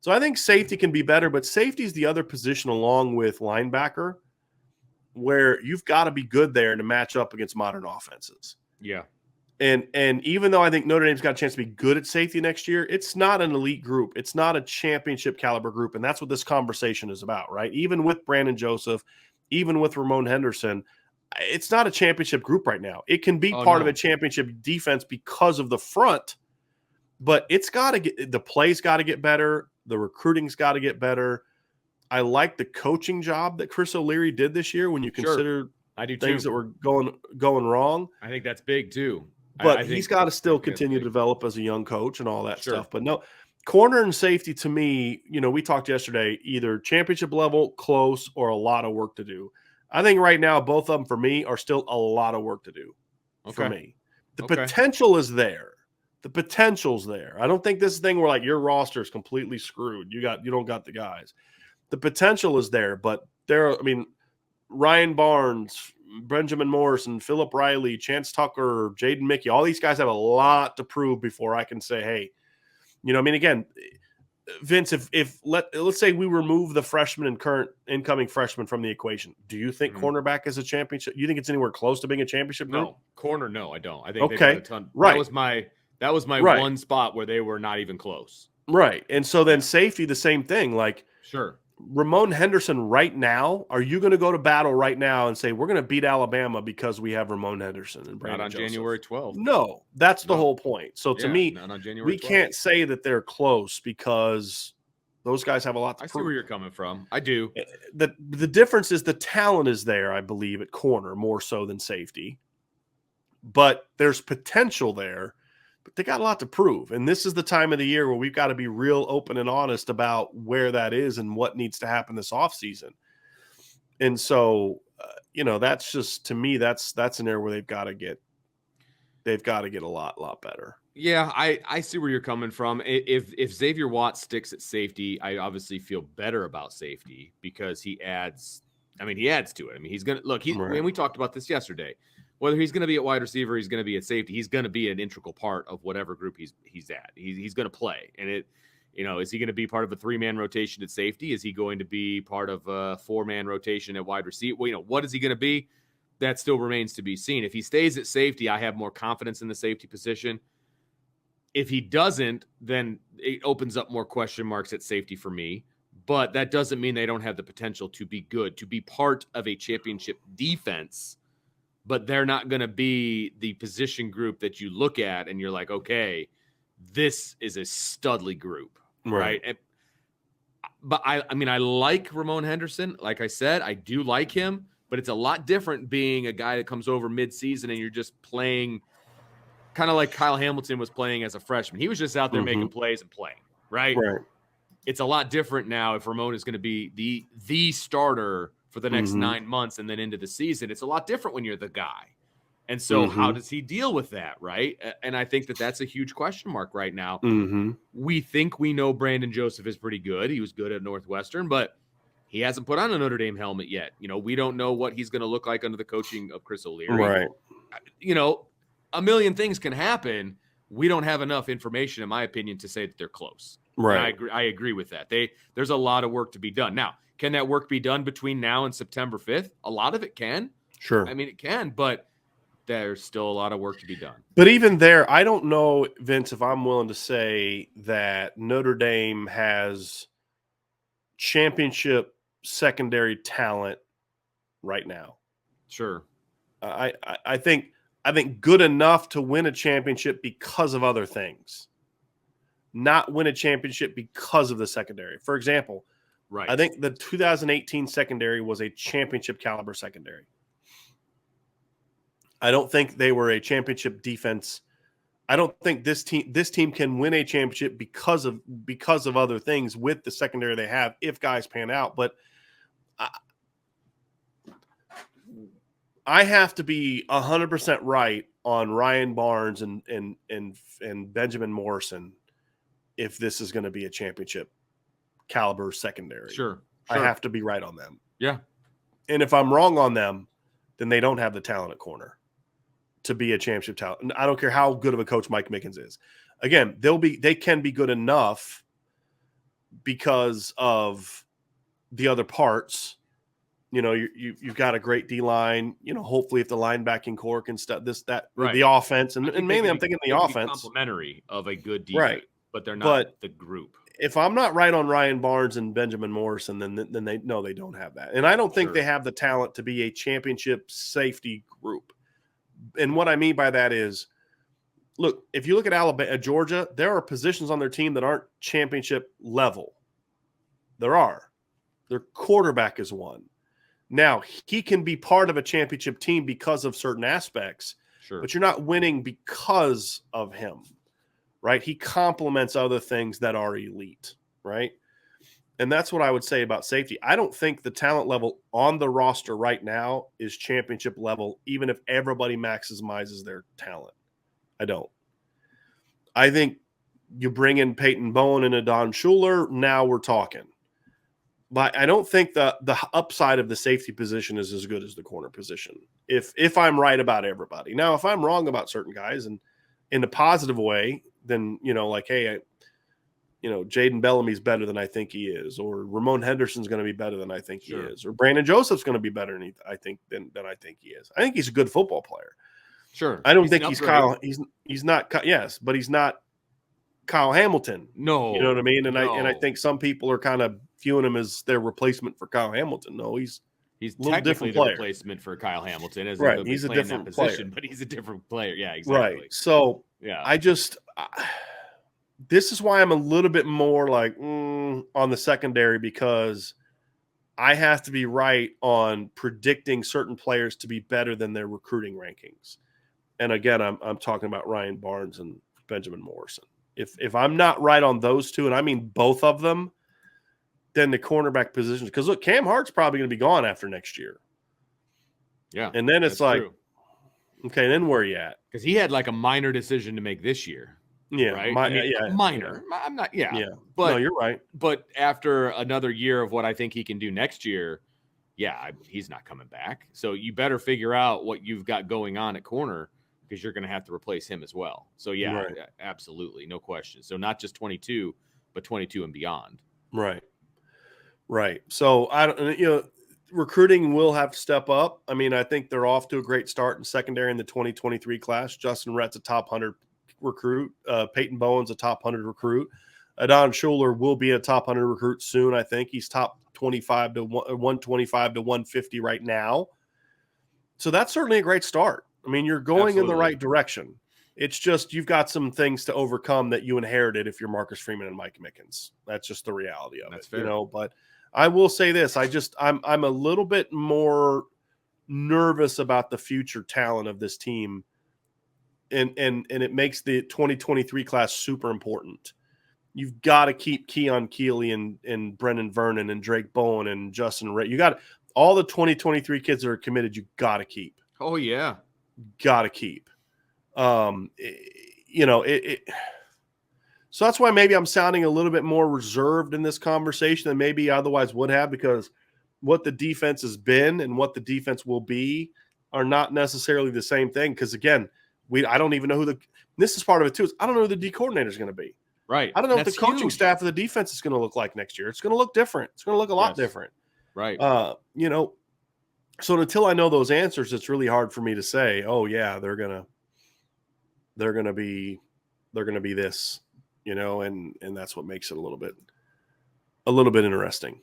So I think safety can be better, but safety is the other position along with linebacker where you've got to be good there to match up against modern offenses. Yeah. And even though I think Notre Dame's got a chance to be good at safety next year, it's not an elite group. It's not a championship caliber group. And that's what this conversation is about, right? Even with Brandon Joseph, even with Ramon Henderson, it's not a championship group right now. It can be part of a championship defense because of the front, but it's got to get – the play's got to get better. The recruiting's got to get better. I like the coaching job that Chris O'Leary did this year when you consider I do things that were going wrong. I think that's big too. But he's got to still continue to develop as a young coach and all that stuff. But no, corner and safety to me, we talked yesterday, either championship level, close, or a lot of work to do. I think right now both of them for me are still a lot of work to do for me. The potential is there. The potential's there. I don't think this thing where like your roster is completely screwed. You don't got the guys. The potential is there, but Ryan Barnes, Benjamin Morrison, Philip Riley, Chance Tucker, Jaden Mickey, all these guys have a lot to prove before I can say, hey, again, Vince, let's say we remove the freshman and current incoming freshman from the equation. Do you think cornerback is a championship? You think it's anywhere close to being a championship group? No, corner, no, I don't. I think they've got a ton. Right. That was my one spot where they were not even close. Right. And so then safety, the same thing. Like, sure. Ramon Henderson right now, are you going to go to battle right now and say, we're going to beat Alabama because we have Ramon Henderson and Brandon Joseph? January 12th. No, that's the whole point. So to me, we 12th. Can't say that they're close because those guys have a lot to prove. I see where you're coming from. I do. The difference is the talent is there, I believe, at corner more so than safety. But there's potential there. But they got a lot to prove. And this is the time of the year where we've got to be real open and honest about where that is and what needs to happen this offseason. And so, that's just, to me, that's an area where they've got to get a lot better. Yeah, I see where you're coming from. If Xavier Watts sticks at safety, I obviously feel better about safety because he adds to it. He's going to look, and we talked about this yesterday. Whether he's going to be at wide receiver, he's going to be at safety. He's going to be an integral part of whatever group he's at. He's going to play, and is he going to be part of a 3-man rotation at safety? Is he going to be part of a 4-man rotation at wide receiver? Well, what is he going to be? That still remains to be seen. If he stays at safety, I have more confidence in the safety position. If he doesn't, then it opens up more question marks at safety for me. But that doesn't mean they don't have the potential to be good, to be part of a championship defense. But they're not going to be the position group that you look at and you're like, okay, this is a studly group, right? But I like Ramon Henderson. Like I said, I do like him, but it's a lot different being a guy that comes over midseason and you're just playing kind of like Kyle Hamilton was playing as a freshman. He was just out there making plays and playing, right? It's a lot different now if Ramon is going to be the starter for the next 9 months and then into the season. It's a lot different when you're the guy. And so how does he deal with that, right? And I think that's a huge question mark right now. We think we know Brandon Joseph is pretty good. He was good at Northwestern, but he hasn't put on a Notre Dame helmet yet. We don't know what he's going to look like under the coaching of Chris O'Leary. Right. A million things can happen. We don't have enough information, in my opinion, to say that they're close. Right. And I agree with that. There's a lot of work to be done. Now, can that work be done between now and September 5th? A lot of it can. Sure. It can, but there's still a lot of work to be done. But even there, I don't know, Vince, if I'm willing to say that Notre Dame has championship secondary talent right now. Sure. I think good enough to win a championship because of other things, not win a championship because of the secondary. For example, right. I think the 2018 secondary was a championship caliber secondary. I don't think they were a championship defense. I don't think this team can win a championship because of other things with the secondary they have if guys pan out. But I have to be 100% right on Ryan Barnes and Benjamin Morrison if this is going to be a championship caliber secondary. Sure. I have to be right on them. Yeah. And if I'm wrong on them, then they don't have the talent at corner to be a championship talent. I don't care how good of a coach Mike Mickens is. Again, they can be good enough, because of the other parts. You've got a great D line. Hopefully, if the linebacking core can Right. the offense, and mainly I'm thinking the offense, complementary of a good defense, right? But they're not the group. If I'm not right on Ryan Barnes and Benjamin Morrison, then they don't have that, and I don't think they have the talent to be a championship safety group. And what I mean by that is, look, if you look at Alabama, Georgia, there are positions on their team that aren't championship level. There are. Their quarterback is one. Now, he can be part of a championship team because of certain aspects, but you're not winning because of him, right? He complements other things that are elite, right? And that's what I would say about safety. I don't think the talent level on the roster right now is championship level, even if everybody maximizes their talent. I don't. I think you bring in Peyton Bowen and Adon Schuler, now we're talking. But I don't think the upside of the safety position is as good as the corner position, if I'm right about everybody. Now, if I'm wrong about certain guys and in a positive way, then, hey, Jaden Bellamy's better than I think he is, or Ramon Henderson's going to be better than I think he is, or Brandon Joseph's going to be better than I think he is. I think he's a good football player. Sure. I don't think he's Kyle. He's not. Yes, but he's not Kyle Hamilton. No, you know what I mean. And I think some people are kind of viewing him as their replacement for Kyle Hamilton. No, he's technically the replacement for Kyle Hamilton, as right. He's a different position, player, but he's a different player. Yeah, exactly. Right. So this is why I'm a little bit more like on the secondary, because I have to be right on predicting certain players to be better than their recruiting rankings. And again, I'm talking about Ryan Barnes and Benjamin Morrison. If I'm not right on those two, and I mean both of them, then the cornerback positions, because look, Cam Hart's probably going to be gone after next year. Yeah. And then it's like, true. Okay, then where are you at? Because he had like a minor decision to make this year. Yeah. Right. Minor. Yeah. I'm not. Yeah. Yeah. But no, you're right. But after another year of what I think he can do next year, he's not coming back. So you better figure out what you've got going on at corner, because you're going to have to replace him as well. So right. Absolutely. No question. So not just 22, but 22 and beyond. Right. Right. So recruiting will have to step up. I mean, I think they're off to a great start in secondary in the 2023 class. Justin Rhett's a top 100 recruit. Peyton Bowen's a top 100 recruit. Adon Schuler will be a top 100 recruit soon. I think he's top 25 to 125 to 150 right now. So that's certainly a great start. I mean, you're going in the right direction. It's just you've got some things to overcome that you inherited if you're Marcus Freeman and Mike Mickens. That's just the reality of it. Fair. But I will say this: I'm a little bit more nervous about the future talent of this team, and it makes the 2023 class super important. You've got to keep Keon Keeley and Brendan Vernon and Drake Bowen and Justin Ray. You got all the 2023 kids that are committed. You got to keep. Oh yeah, got to keep. So that's why maybe I'm sounding a little bit more reserved in this conversation than maybe otherwise would have, because what the defense has been and what the defense will be are not necessarily the same thing. Because again, I don't even know this is part of it too. I don't know who the D coordinator is going to be. Right. I don't know what the coaching staff of the defense is going to look like next year. It's going to look different. It's going to look a lot different. Right. So until I know those answers, it's really hard for me to say, oh yeah, they're going to be this, and that's what makes it a little bit interesting.